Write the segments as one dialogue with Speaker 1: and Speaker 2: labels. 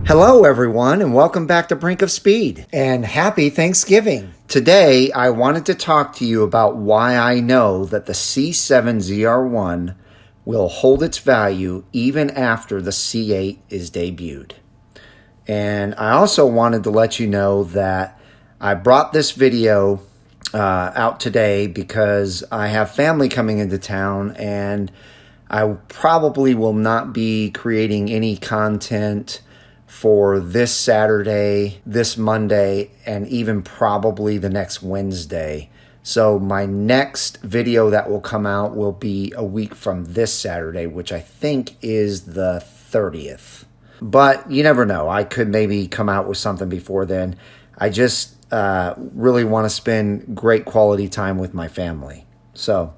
Speaker 1: Hello everyone and welcome back to Brink of Speed and happy Thanksgiving. Today I wanted to talk to you about why I know that the C7 ZR1 will hold its value even after the C8 is debuted. And I also wanted to let you know that I brought this video out today because I have family coming into town and I probably will not be creating any content for this Saturday, this Monday, and even probably the next Wednesday. So my next video that will come out will be a week from this Saturday, which I think is the 30th. But you never know. I could maybe come out with something before then. I just really want to spend great quality time with my family. So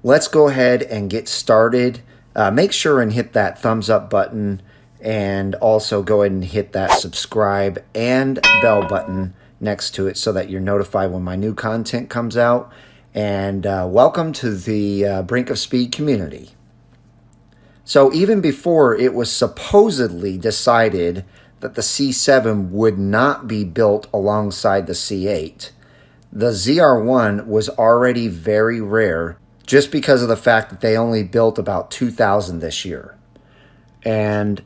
Speaker 1: let's go ahead and get started. Make sure and hit that thumbs up button. And also go ahead and hit that subscribe and bell button next to it so that you're notified when my new content comes out. And welcome to the Brink of Speed community. So even before it was supposedly decided that the C7 would not be built alongside the C8, the ZR1 was already very rare just because of the fact that they only built about 2,000 this year. And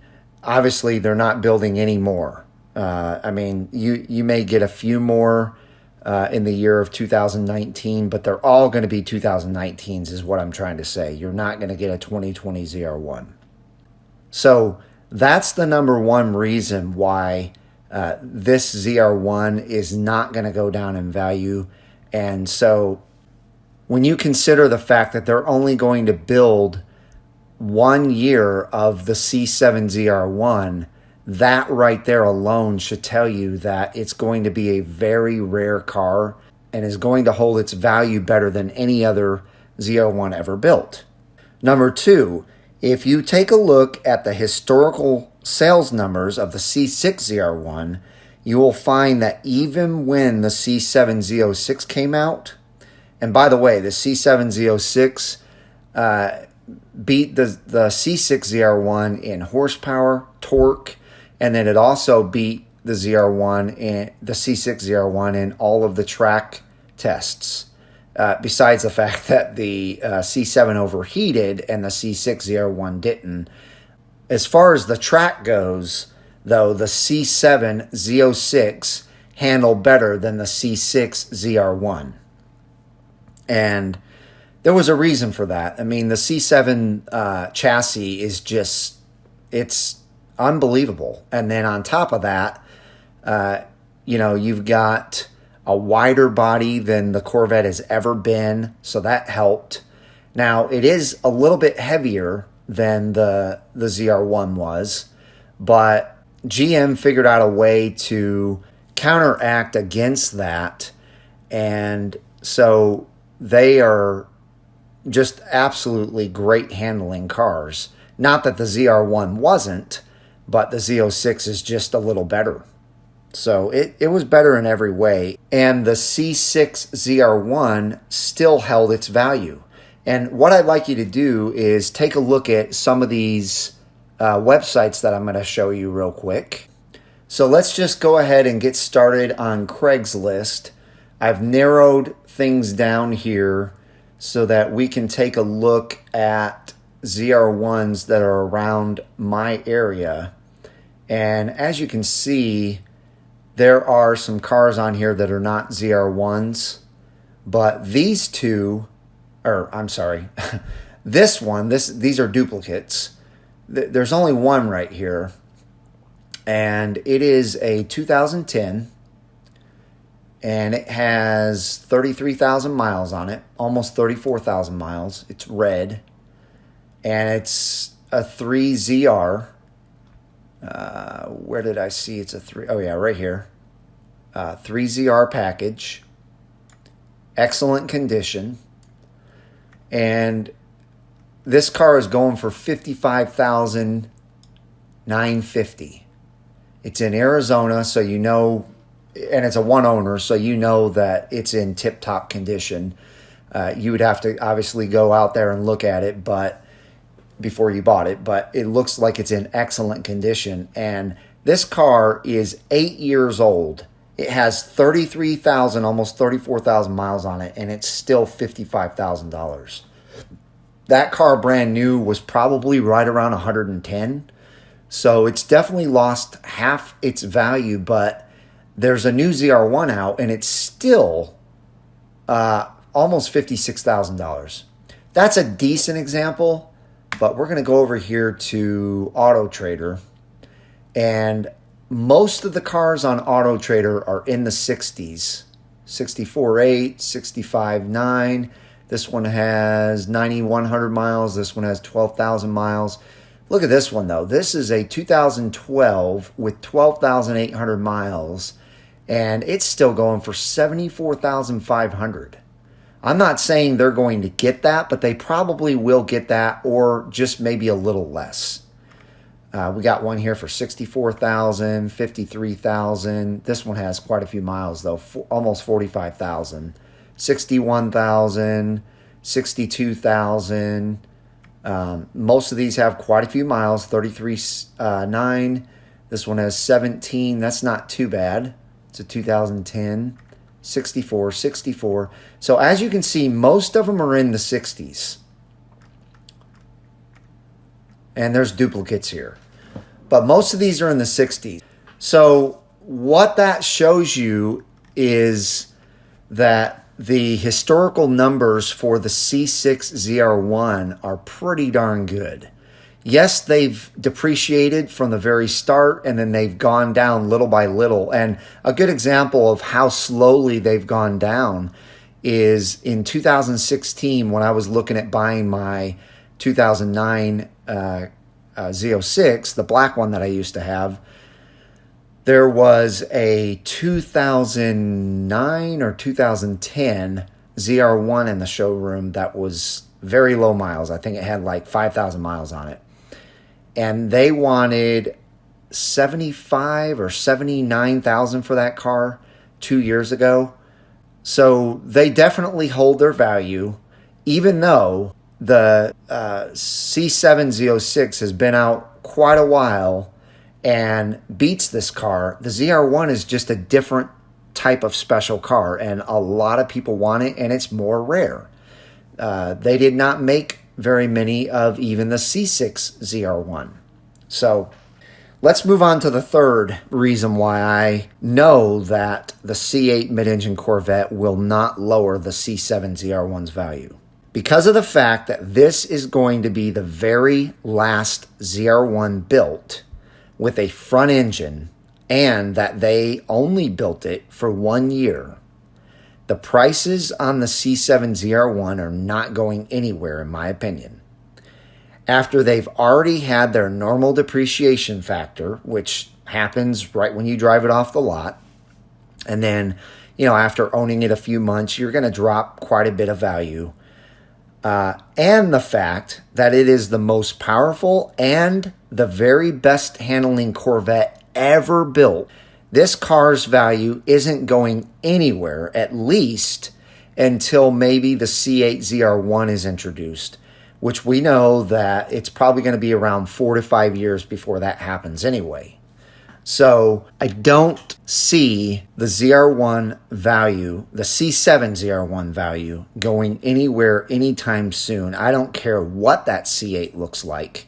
Speaker 1: obviously, they're not building any more. I mean, you may get a few more in the year of 2019, but they're all going to be 2019s is what I'm trying to say. You're not going to get a 2020 ZR1. So that's the number one reason why this ZR1 is not going to go down in value. And so when you consider the fact that they're only going to build 1 year of the C7 ZR1, that right there alone should tell you that it's going to be a very rare car and is going to hold its value better than any other ZR1 ever built. Number two, if you take a look at the historical sales numbers of the C6 ZR1, you will find that even when the C7 Z06 came out, and by the way, the C7 Z06 beat the C6 ZR1 in horsepower, torque, and then it also beat the ZR1 and the C6 ZR1 in all of the track tests. Besides the fact that the C7 overheated and the C6 ZR1 didn't. As far as the track goes, though, the C7 Z06 handled better than the C6 ZR1. And there was a reason for that. I mean, the C7 chassis is just, it's unbelievable. And then on top of that, you've got a wider body than the Corvette has ever been. So that helped. Now, it is a little bit heavier than the ZR1 was, but GM figured out a way to counteract against that. And so they are just absolutely great handling cars. Not that the ZR1 wasn't, but the Z06 is just a little better. So it was better in every way. And the C6 ZR1 still held its value. And what I'd like you to do is take a look at some of these websites that I'm going to show you real quick. So let's just go ahead and get started on Craigslist. I've narrowed things down here so that we can take a look at ZR1s that are around my area. And as you can see, there are some cars on here that are not ZR1s, but these two, or I'm sorry, this one, these are duplicates. There's only one right here, and it is a 2010. And it has 33,000 miles on it, almost 34,000 miles. It's red. And it's a 3ZR. Where did I see it's a 3? Oh, yeah, right here. 3ZR package. Excellent condition. And this car is going for $55,950. It's in Arizona, so you know, and it's a one owner, so you know that it's in tip-top condition. You would have to obviously go out there and look at it, but before you bought it, but it looks like it's in excellent condition. And this car is 8 years old. It has 33,000, almost 34,000 miles on it, and it's still $55,000. That car brand new was probably right around 110. So it's definitely lost half its value, but there's a new ZR1 out and it's still almost $56,000. That's a decent example, but we're going to go over here to Auto Trader, and most of the cars on Auto Trader are in the 60s. 64.8, 65.9. This one has 9,100 miles. This one has 12,000 miles. Look at this one, though. This is a 2012 with 12,800 miles, and it's still going for $74,500. I'm not saying they're going to get that, but they probably will get that, or just maybe a little less. We got one here for 64,000, 53,000. This one has quite a few miles, though, almost 45,000. 61,000, 62,000. Most of these have quite a few miles, 33.9. This one has 17. That's not too bad. It's a 2010. 64, 64. So as you can see, most of them are in the 60s. And there's duplicates here. But most of these are in the 60s. So what that shows you is that the historical numbers for the C6 ZR1 are pretty darn good. Yes, they've depreciated from the very start, and then they've gone down little by little. And a good example of how slowly they've gone down is in 2016, when I was looking at buying my 2009 Z06, the black one that I used to have. There was a 2009 or 2010 ZR1 in the showroom that was very low miles. I think it had like 5,000 miles on it. And they wanted 75 or 79,000 for that car 2 years ago. So they definitely hold their value, even though the C7 Z06 has been out quite a while and beats this car. The ZR1 is just a different type of special car, and a lot of people want it, and it's more rare. They did not make very many of even the C6 ZR1. So let's move on to the third reason why I know that the C8 mid-engine Corvette will not lower the C7 ZR1's value. Because of the fact that this is going to be the very last ZR1 built with a front engine, and that they only built it for 1 year, the prices on the C7 ZR1 are not going anywhere, in my opinion. After they've already had their normal depreciation factor, which happens right when you drive it off the lot, and then, after owning it a few months, you're going to drop quite a bit of value. And the fact that it is the most powerful and the very best handling Corvette ever built. This car's value isn't going anywhere, at least until maybe the C8 ZR1 is introduced, which we know that it's probably going to be around 4 to 5 years before that happens anyway. So I don't see the ZR1 value, the C7 ZR1 value, going anywhere anytime soon. I don't care what that C8 looks like.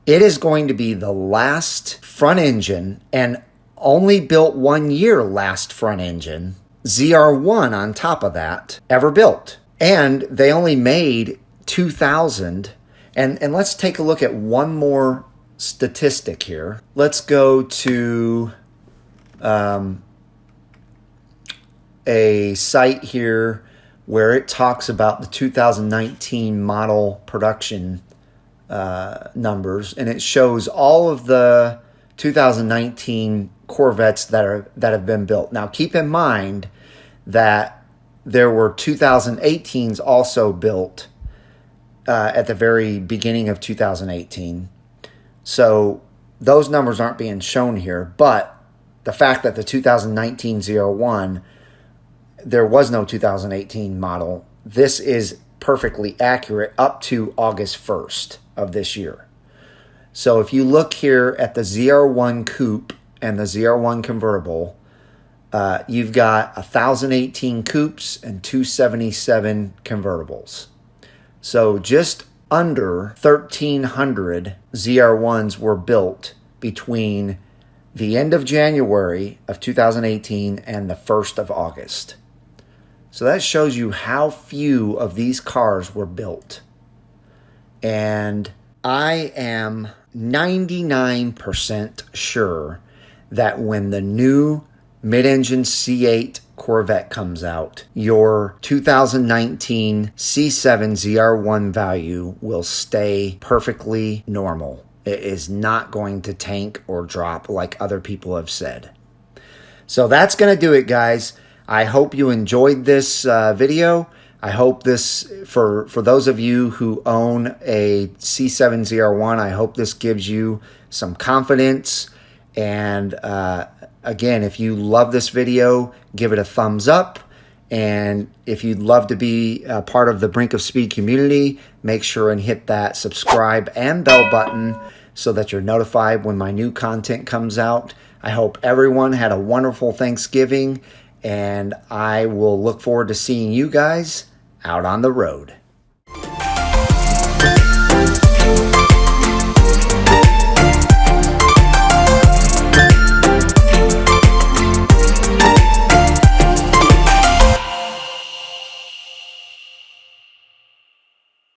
Speaker 1: It is going to be the last front engine, and only built 1 year last front engine, ZR1 on top of that, ever built. And they only made 2,000. And let's take a look at one more statistic here. Let's go to a site here where it talks about the 2019 model production numbers, and it shows all of the 2019 Corvettes that have been built. Now keep in mind that there were 2018s also built at the very beginning of 2018. So those numbers aren't being shown here, but the fact that the 2019 ZR1, there was no 2018 model. This is perfectly accurate up to August 1st of this year. So if you look here at the ZR1 Coupe and the ZR1 convertible, you've got 1,018 coupes and 277 convertibles. So just under 1,300 ZR1s were built between the end of January of 2018 and the 1st of August. So that shows you how few of these cars were built. And I am 99% sure that when the new mid-engine C8 Corvette comes out, your 2019 C7 ZR1 value will stay perfectly normal. It is not going to tank or drop like other people have said. So that's going to do it, guys. I hope you enjoyed this video. I hope this, for those of you who own a C7 ZR1, I hope this gives you some confidence. And again, if you love this video, give it a thumbs up. And if you'd love to be a part of the Brink of Speed community, make sure and hit that subscribe and bell button so that you're notified when my new content comes out. I hope everyone had a wonderful Thanksgiving, and I will look forward to seeing you guys out on the road.